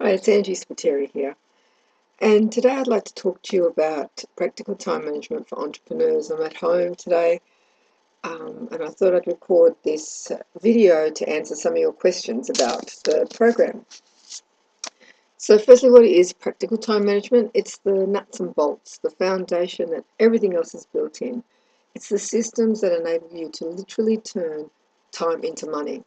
Hi, it's Angie Spiteri here, and today I'd like to talk to you about practical time management for entrepreneurs. I'm at home today, and I thought I'd record this video to answer some of your questions about the program. So firstly, what is practical time management? It's the nuts and bolts, the foundation that everything else is built in. It's the systems that enable you to literally turn time into money.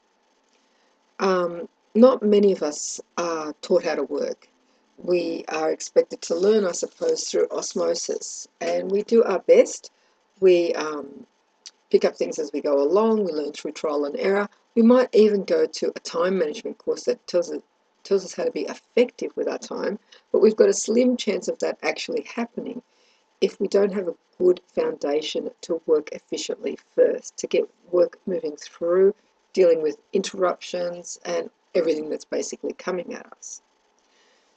Not many of us are taught how to work. We are expected to learn, I suppose, through osmosis, and we do our best. We pick up things as we go along. We learn through trial and error. We might even go to a time management course that tells us how to be effective with our time, but we've got a slim chance of that actually happening if we don't have a good foundation to work efficiently first, to get work moving through, dealing with interruptions and everything that's basically coming at us.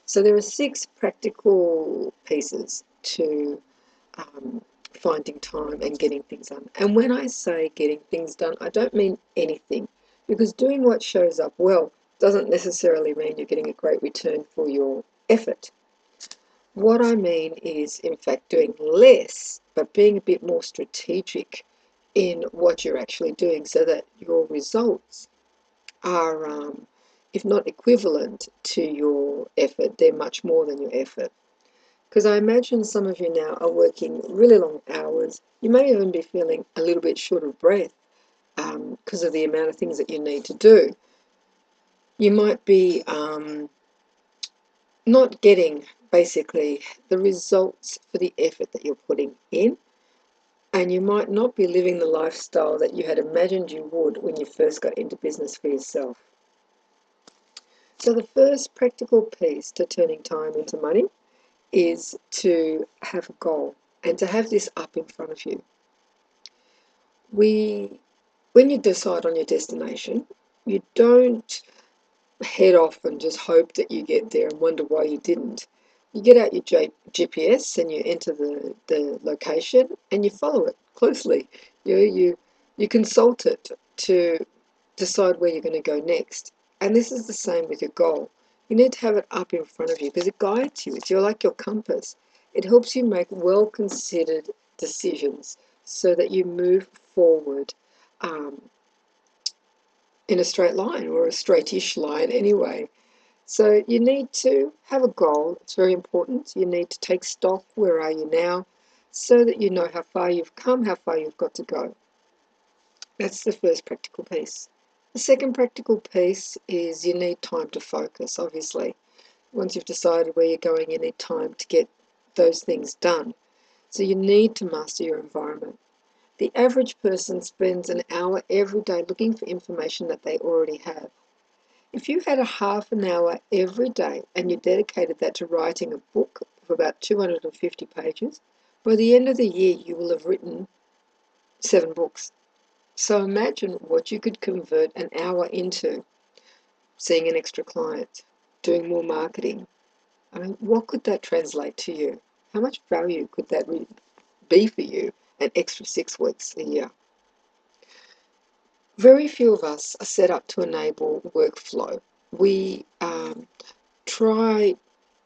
So there are 6 practical pieces to finding time and getting things done. And when I say getting things done, I don't mean anything, because doing what shows up well doesn't necessarily mean you're getting a great return for your effort. What I mean is, in fact, doing less, but being a bit more strategic in what you're actually doing so that your results are, if not equivalent to your effort, they're much more than your effort. Because I imagine some of you now are working really long hours. You may even be feeling a little bit short of breath because of the amount of things that you need to do. You might be not getting basically the results for the effort that you're putting in, and you might not be living the lifestyle that you had imagined you would when you first got into business for yourself. So the first practical piece to turning time into money is to have a goal and to have this up in front of you. When you decide on your destination, you don't head off and just hope that you get there and wonder why you didn't. You get out your GPS and you enter the location and you follow it closely. You consult it to decide where you're going to go next. And this is the same with your goal. You need to have it up in front of you because it guides you. It's like your compass. It helps you make well-considered decisions so that you move forward um, in a straight line, or a straightish line anyway. So you need to have a goal. It's very important. You need to take stock. Where are you now? So that you know how far you've come, how far you've got to go. That's the first practical piece. The second practical piece is you need time to focus, obviously. Once you've decided where you're going, you need time to get those things done. So you need to master your environment. The average person spends an hour every day looking for information that they already have. If you had a half an hour every day and you dedicated that to writing a book of about 250 pages, by the end of the year you will have written 7 books. So imagine what you could convert an hour into: seeing an extra client, doing more marketing. I mean, what could that translate to you? How much value could that be for you an extra 6 weeks a year? Very few of us are set up to enable workflow. We try,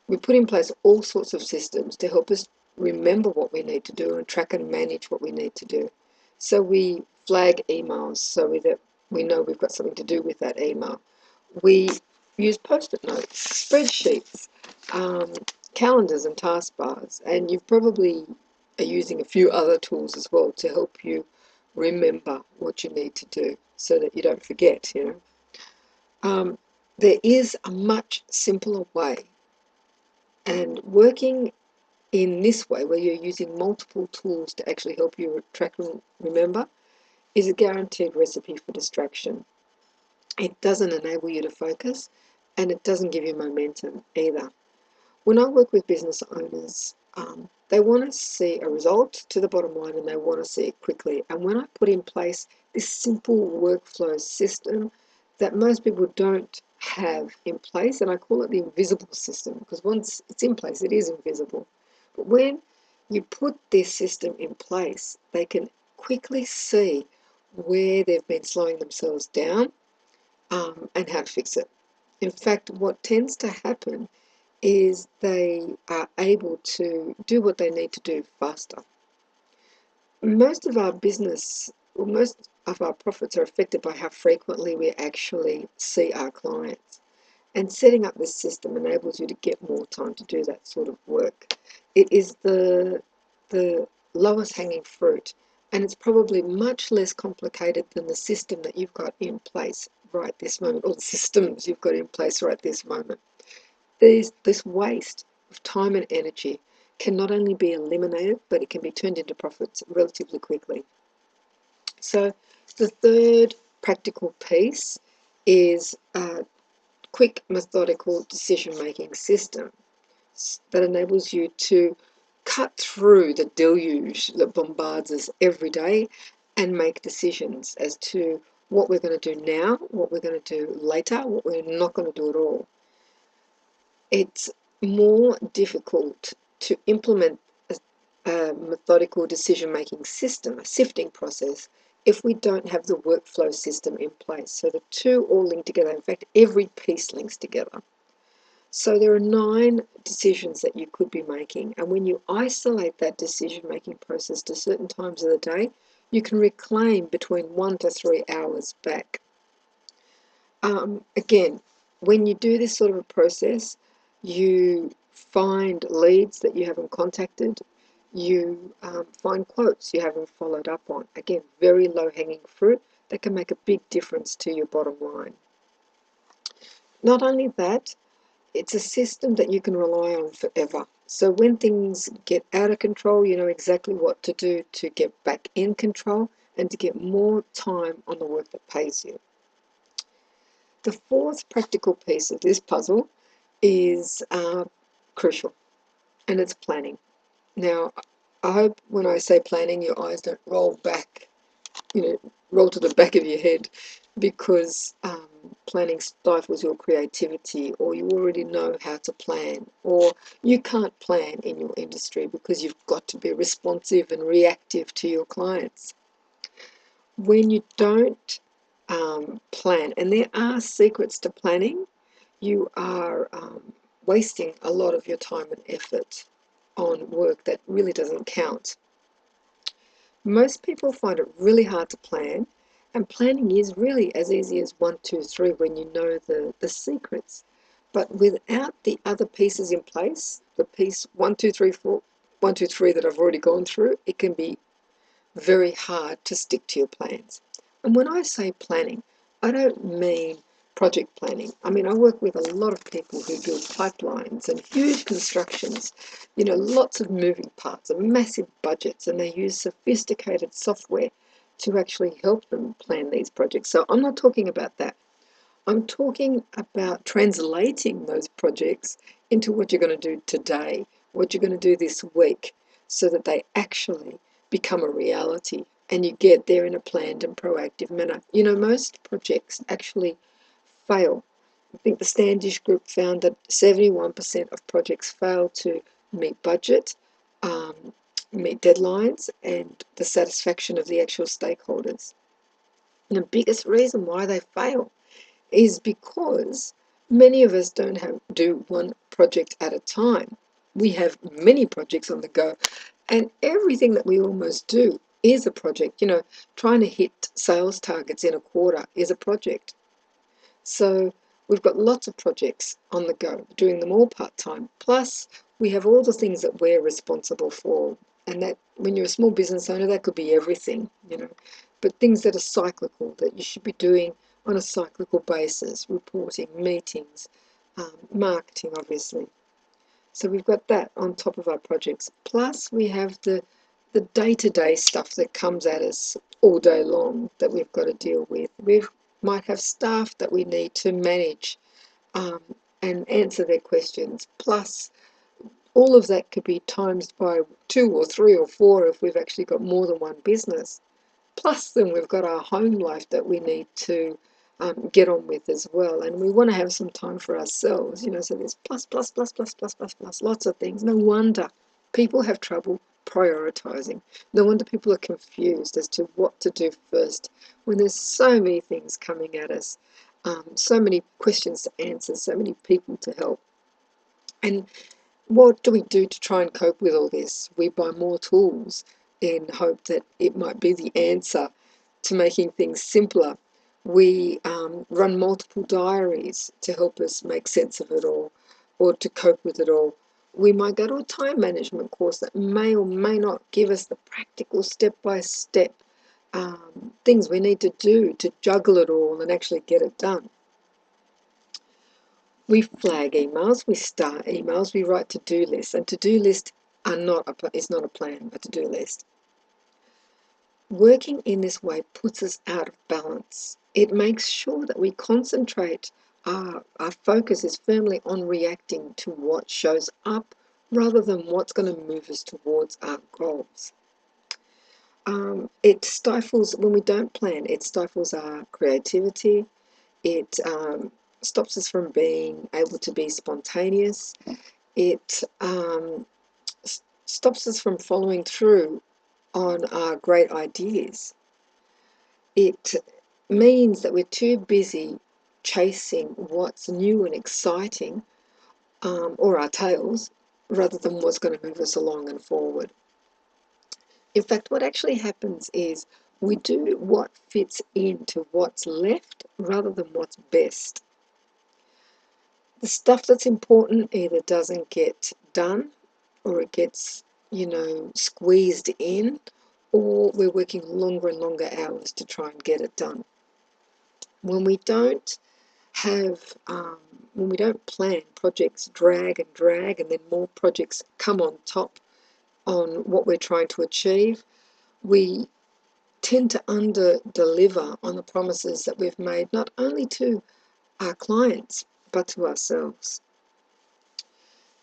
we put in place all sorts of systems to help us remember what we need to do and track and manage what we need to do. So we flag emails so that we know we've got something to do with that email. We use post-it notes, spreadsheets, um, calendars and taskbars, and you probably are using a few other tools as well to help you remember what you need to do so that you don't forget. There is a much simpler way, and working in this way, where you're using multiple tools to actually help you track and remember, is a guaranteed recipe for distraction. It doesn't enable you to focus, and it doesn't give you momentum either. When I work with business owners, they want to see a result to the bottom line and they want to see it quickly. And when I put in place this simple workflow system that most people don't have in place, and I call it the invisible system, because once it's in place, it is invisible. But when you put this system in place, they can quickly see where they've been slowing themselves down and how to fix it. In fact, what tends to happen is they are able to do what they need to do faster. Most of our business, or most of our profits are affected by how frequently we actually see our clients. And setting up this system enables you to get more time to do that sort of work. It is the lowest hanging fruit, and it's probably much less complicated than the system that you've got in place right this moment, or the systems you've got in place right this moment. This waste of time and energy can not only be eliminated, but it can be turned into profits relatively quickly. So the third practical piece is a quick, methodical decision-making system that enables you to cut through the deluge that bombards us every day and make decisions as to what we're going to do now, what we're going to do later, what we're not going to do at all. It's more difficult to implement a methodical decision-making system, a sifting process, if we don't have the workflow system in place. So the two all link together. In fact, every piece links together. So there are 9 decisions that you could be making, and when you isolate that decision-making process to certain times of the day, you can reclaim between 1 to 3 hours back. Again, when you do this sort of a process, you find leads that you haven't contacted, you find quotes you haven't followed up on. Again, very low-hanging fruit that can make a big difference to your bottom line. Not only that, it's a system that you can rely on forever. So when things get out of control, you know exactly what to do to get back in control and to get more time on the work that pays you. The fourth practical piece of this puzzle is crucial, and it's planning. Now, I hope when I say planning, your eyes don't roll back, roll to the back of your head, because planning stifles your creativity, or you already know how to plan, or you can't plan in your industry because you've got to be responsive and reactive to your clients. When you don't plan, and there are secrets to planning, you are wasting a lot of your time and effort on work that really doesn't count. Most people find it really hard to plan, and planning is really as easy as 1, 2, 3 when you know the secrets. But without the other pieces in place, the piece 1, 2, 3, 4, 1, 2, 3 that I've already gone through, it can be very hard to stick to your plans. And when I say planning, I don't mean project planning. I mean, I work with a lot of people who build pipelines and huge constructions, lots of moving parts and massive budgets, and they use sophisticated software to actually help them plan these projects. So I'm not talking about that. I'm talking about translating those projects into what you're going to do today, what you're going to do this week, so that they actually become a reality and you get there in a planned and proactive manner. Most projects actually fail. I think the Standish Group found that 71% of projects fail to meet budget, meet deadlines, and the satisfaction of the actual stakeholders. And the biggest reason why they fail is because many of us don't do one project at a time. We have many projects on the go, and everything that we almost do is a project. Trying to hit sales targets in a quarter is a project. So we've got lots of projects on the go, doing them all part-time. Plus, we have all the things that we're responsible for. And that, when you're a small business owner, that could be everything, But things that are cyclical, that you should be doing on a cyclical basis, reporting, meetings, marketing, obviously. So we've got that on top of our projects. Plus, we have the day-to-day stuff that comes at us all day long that we've got to deal with. We might have staff that we need to manage and answer their questions. Plus, all of that could be times by 2 or 3 or 4 if we've actually got more than one business. Plus, then we've got our home life that we need to get on with as well. And we want to have some time for ourselves, so there's plus, lots of things. No wonder people have trouble prioritizing. No wonder people are confused as to what to do first when there's so many things coming at us. so many questions to answer, so many people to help. And what do we do to try and cope with all this? We buy more tools in hope that it might be the answer to making things simpler. We run multiple diaries to help us make sense of it all or to cope with it all. We might go to a time management course that may or may not give us the practical step by step things we need to do to juggle it all and actually get it done. We flag emails, we start emails, we write to-do lists, and to-do lists is not a plan, a to-do list. Working in this way puts us out of balance. It makes sure that we concentrate, our focus is firmly on reacting to what shows up rather than what's going to move us towards our goals. It stifles, when we don't plan, it stifles our creativity. It stops us from being able to be spontaneous. It stops us from following through on our great ideas. It means that we're too busy chasing what's new and exciting, or our tails, rather than what's going to move us along and forward. In fact, what actually happens is we do what fits into what's left rather than what's best. The stuff that's important either doesn't get done or it gets, squeezed in, or we're working longer and longer hours to try and get it done. When we don't when we don't plan, projects drag and then more projects come on top on what we're trying to achieve. We tend to under deliver on the promises that we've made, not only to our clients, but to ourselves.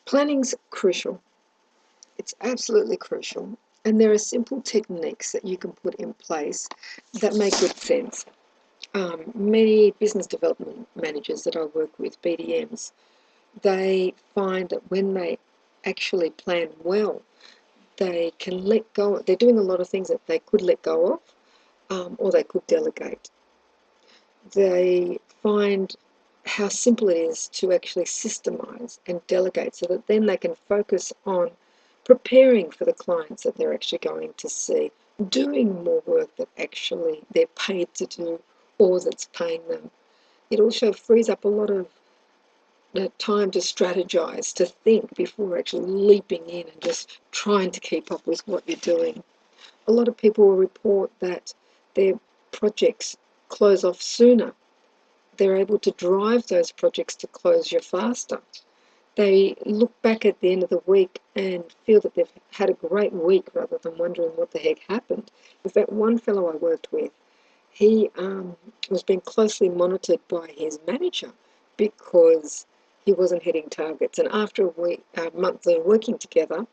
Planning's crucial. It's absolutely crucial. And there are simple techniques that you can put in place that make good sense. Many business development managers that I work with, BDMs, they find that when they actually plan well, they can let go. They're doing a lot of things that they could let go of, or they could delegate. They find how simple it is to actually systemize and delegate so that then they can focus on preparing for the clients that they're actually going to see, doing more work that actually they're paid to do or that's paying them. It also frees up a lot of time to strategize, to think before actually leaping in and just trying to keep up with what you're doing. A lot of people will report that their projects close off sooner. They're able to drive those projects to closure faster. They look back at the end of the week and feel that they've had a great week rather than wondering what the heck happened. In fact, one fellow I worked with, he was being closely monitored by his manager because he wasn't hitting targets. And after a month of working together,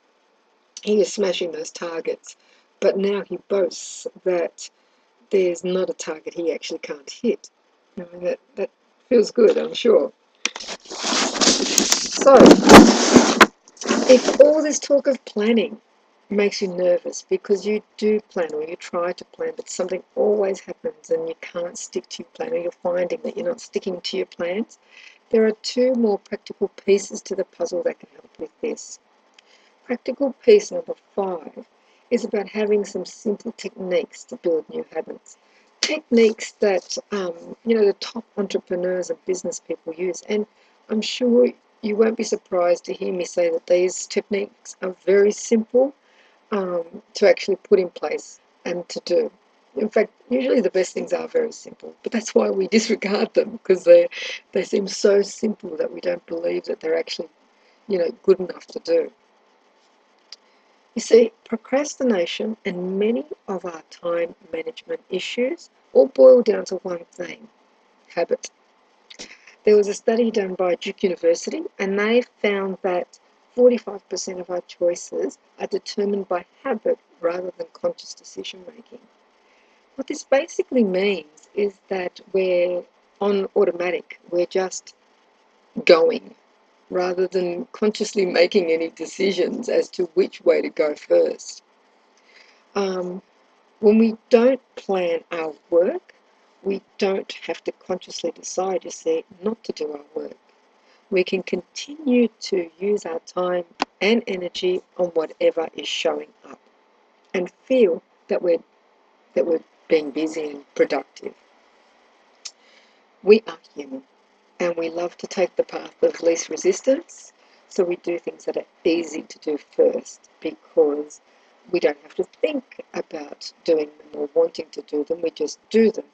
he was smashing those targets. But now he boasts that there's not a target he actually can't hit. I mean, that feels good, I'm sure. So, if all this talk of planning makes you nervous because you do plan or you try to plan, but something always happens and you can't stick to your plan, or you're finding that you're not sticking to your plans, there are two more practical pieces to the puzzle that can help with this. Practical piece number 5 is about having some simple techniques to build new habits. Techniques that, the top entrepreneurs and business people use. And I'm sure you won't be surprised to hear me say that these techniques are very simple to actually put in place and to do. In fact, usually the best things are very simple, but that's why we disregard them, because they seem so simple that we don't believe that they're actually, good enough to do. You see, procrastination and many of our time management issues all boil down to one thing: habit. There was a study done by Duke University, and they found that 45% of our choices are determined by habit rather than conscious decision making. What this basically means is that we're on automatic, we're just going, rather than consciously making any decisions as to which way to go first. When we don't plan our work, We don't have to consciously decide, you see, not to do our work. We can continue to use our time and energy on whatever is showing up and feel that we're being busy and productive. We are human and we love to take the path of least resistance, so we do things that are easy to do first because we don't have to think about doing them or wanting to do them. We just do them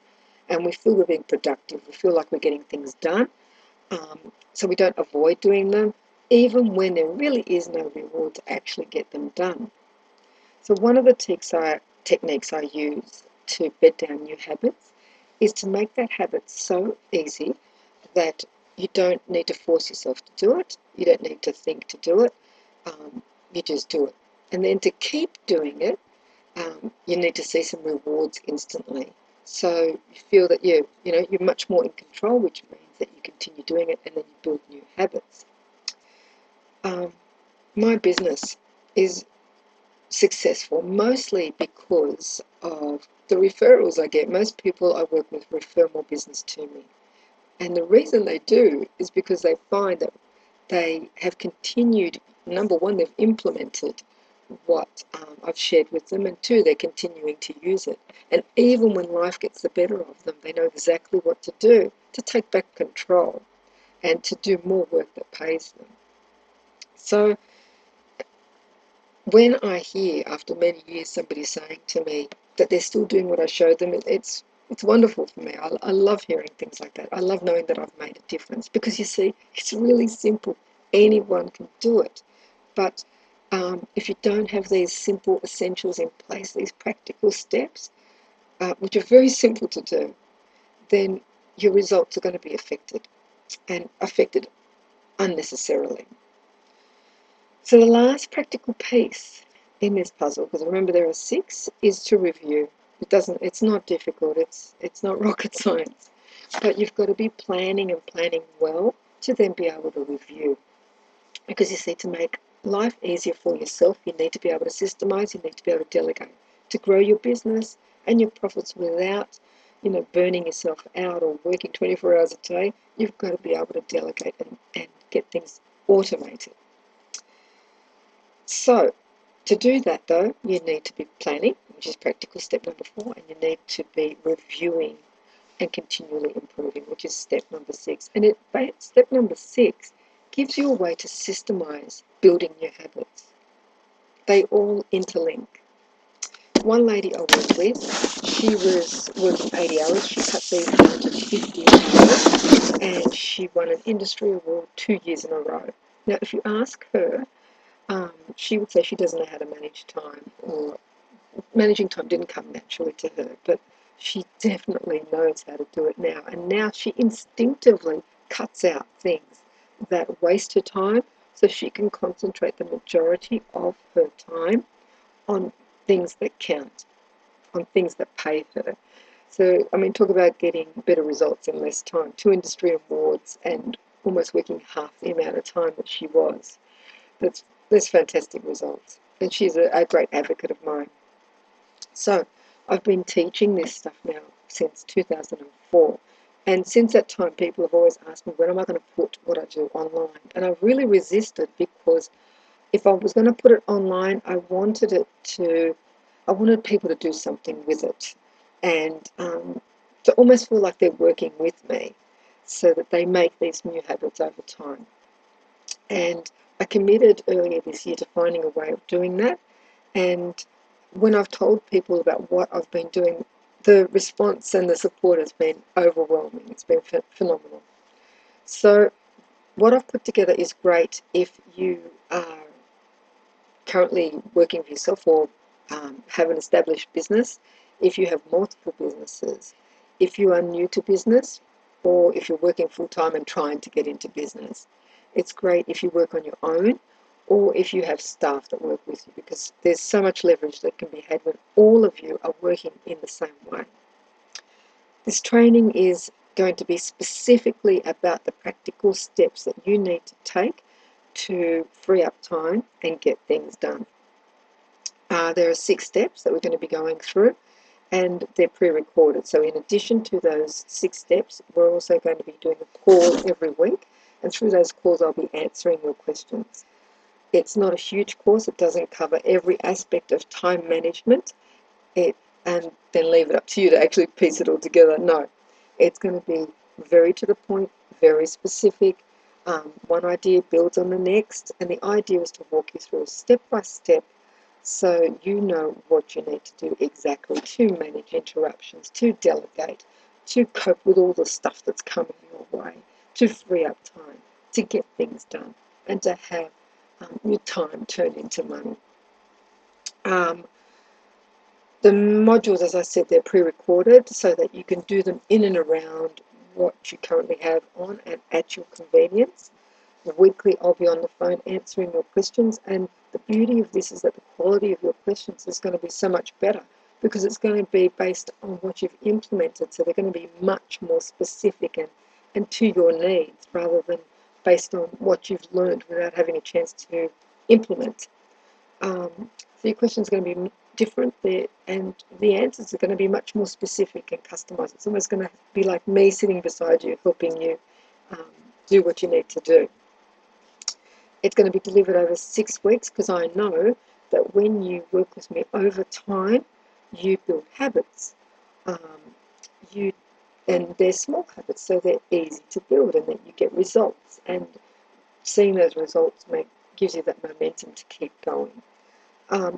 and we feel we're being productive. We feel like we're getting things done, so we don't avoid doing them even when there really is no reward to actually get them done. So one of the techniques I use to bed down new habits is to make that habit so easy that you don't need to force yourself to do it. You don't need to think to do it. You just do it. And then to keep doing it, you need to see some rewards instantly. So you feel that you're much more in control, which means that you continue doing it and then you build new habits. My business is successful mostly because of the referrals I get. Most people I work with refer more business to me. And the reason they do is because they find that they have continued, number one, they've implemented what I've shared with them, and two, they're continuing to use it. And even when life gets the better of them, they know exactly what to do to take back control and to do more work that pays them. So when I hear after many years somebody saying to me that they're still doing what I showed them, it's wonderful for me. I love hearing things like that. I love knowing that I've made a difference because you see, it's really simple. Anyone can do it. But if you don't have these simple essentials in place, these practical steps, which are very simple to do, then your results are going to be affected and affected unnecessarily. So the last practical piece in this puzzle, because remember there are 6, is to review. It's not difficult, it's not rocket science, but you've got to be planning and planning well to then be able to review. Because you see, to make life easier for yourself, you need to be able to systemize, you need to be able to delegate, to grow your business and your profits without, burning yourself out or working 24 hours a day. You've got to be able to delegate and get things automated. So, to do that though, you need to be planning, which is practical step number 4, and you need to be reviewing and continually improving, which is step number 6. And step number 6 gives you a way to systemize building new habits. They all interlink. One lady I worked with, she was working 80 hours. She cut these down to 50 hours, and she won an industry award 2 years in a row. Now, if you ask her, she would say she doesn't know how to manage time, or managing time didn't come naturally to her, but she definitely knows how to do it now. And now she instinctively cuts out things that waste her time so she can concentrate the majority of her time on things that count, on things that pay her. So, talk about getting better results in less time. 2 industry awards and almost working half the amount of time that she was. That's fantastic results. And she's a great advocate of mine. So I've been teaching this stuff now since 2004. And since that time, people have always asked me, when am I going to put what I do online? And I really resisted, because if I was going to put it online, I wanted people to do something with it, and to almost feel like they're working with me so that they make these new habits over time. And I committed earlier this year to finding a way of doing that. And when I've told people about what I've been doing, the response and the support has been overwhelming. It's been phenomenal. So what I've put together is great if you are currently working for yourself, or have an established business, if you have multiple businesses, if you are new to business, or if you're working full-time and trying to get into business. It's great if you work on your own, or if you have staff that work with you, because there's so much leverage that can be had when all of you are working in the same way. This training is going to be specifically about the practical steps that you need to take to free up time and get things done. There are 6 steps that we're going to be going through, and they're pre-recorded. So in addition to those 6 steps, we're also going to be doing a call every week, and through those calls I'll be answering your questions. It's not a huge course. It doesn't cover every aspect of time management and then leave it up to you to actually piece it all together. No, it's going to be very to the point, very specific. One idea builds on the next, and the idea is to walk you through step by step so you know what you need to do exactly to manage interruptions, to delegate, to cope with all the stuff that's coming your way, to free up time, to get things done, and to have your time turned into money. The modules, as I said, they're pre-recorded so that you can do them in and around what you currently have on and at your convenience. Weekly, I'll be on the phone answering your questions, and the beauty of this is that the quality of your questions is going to be so much better because it's going to be based on what you've implemented, so they're going to be much more specific and to your needs rather than based on what you've learned without having a chance to implement. So your questions are going to be different there, and the answers are going to be much more specific and customized. It's almost going to be like me sitting beside you, helping you do what you need to do. It's going to be delivered over 6 weeks because I know that when you work with me over time, you build habits. You and they're small habits, so they're easy to build, and then you get results. And seeing those results gives you that momentum to keep going.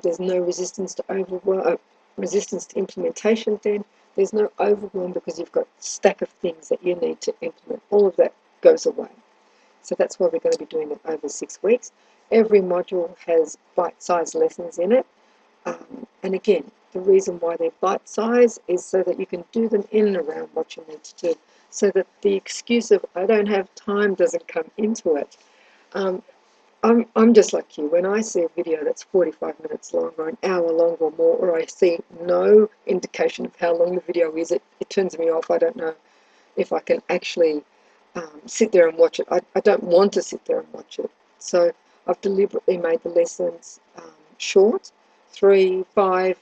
There's no resistance to resistance to implementation. Then there's no overwhelm because you've got a stack of things that you need to implement. All of that goes away. So that's why we're going to be doing it over 6 weeks. Every module has bite-sized lessons in it. And again, the reason why they're bite-sized is so that you can do them in and around what you need to do, so that the excuse of I don't have time doesn't come into it. I'm just like you. When I see a video that's 45 minutes long or an hour long or more, or I see no indication of how long the video is, it turns me off. I don't know if I can actually sit there and watch it. I don't want to sit there and watch it. So I've deliberately made the lessons short, 3, 5,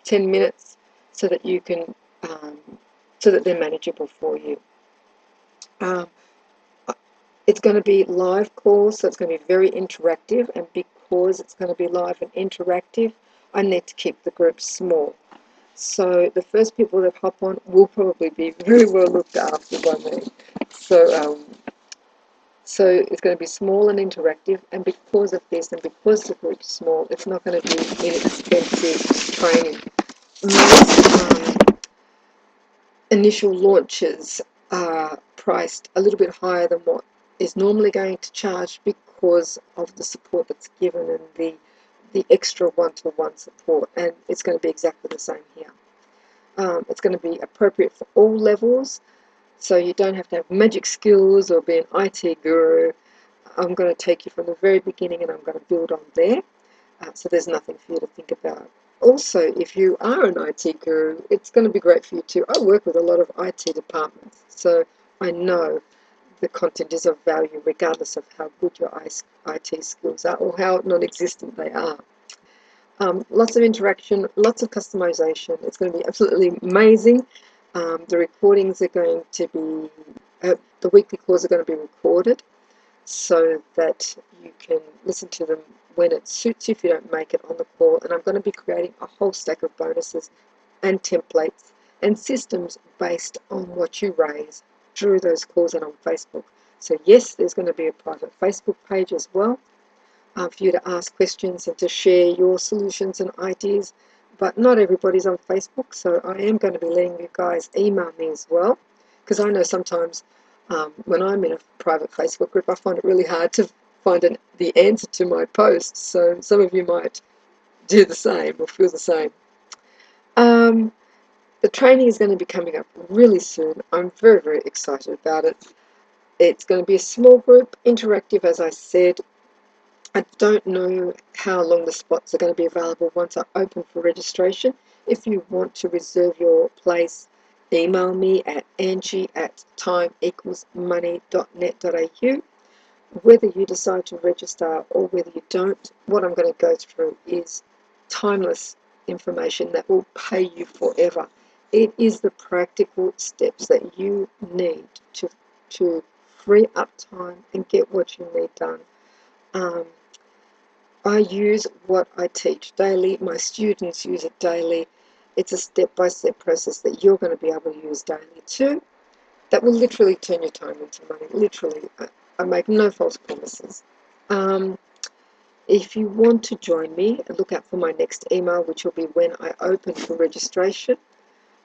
10 minutes, so that you can, so that they're manageable for you. It's going to be live calls, so it's going to be very interactive, and because it's going to be live and interactive, I need to keep the group small. So the first people that hop on will probably be very well looked after by me. So it's going to be small and interactive, and because of this and because the group's small, it's not going to be inexpensive training. Most initial launches are priced a little bit higher than what is normally going to charge because of the support that's given and the extra one-to-one support, and it's going to be exactly the same here. It's going to be appropriate for all levels, so you don't have to have magic skills or be an IT guru. I'm going to take you from the very beginning and I'm going to build on there, so there's nothing for you to think about. Also, if you are an IT guru, it's going to be great for you too. I work with a lot of IT departments, so I know the content is of value regardless of how good your IT skills are or how non-existent they are. Lots of interaction, lots of customization. It's going to be absolutely amazing. The recordings are going to be, the weekly calls are going to be recorded so that you can listen to them when it suits you if you don't make it on the call. And I'm going to be creating a whole stack of bonuses and templates and systems based on what you raise through those calls and on Facebook. So yes, there's going to be a private Facebook page as well, for you to ask questions and to share your solutions and ideas. But not everybody's on Facebook, so I am going to be letting you guys email me as well, because I know sometimes when I'm in a private Facebook group, I find it really hard to find the answer to my posts. So some of you might do the same or feel the same. The training is going to be coming up really soon. I'm very, very excited about it. It's going to be a small group, interactive, as I said. I don't know how long the spots are going to be available once I open for registration. If you want to reserve your place, email me at angie@timeequalsmoney.net.au. Whether you decide to register or whether you don't, what I'm going to go through is timeless information that will pay you forever. It is the practical steps that you need to free up time and get what you need done. Um, I use what I teach daily. My students use it daily. It's a step-by-step process that you're going to be able to use daily too. That will literally turn your time into money. Literally. I make no false promises. Um, if you want to join me, look out for my next email, which will be when I open for registration.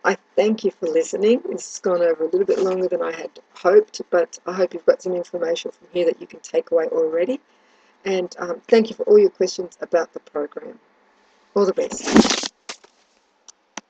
I thank you for listening. This has gone over a little bit longer than I had hoped, but I hope you've got some information from here that you can take away already. And thank you for all your questions about the program. All the best.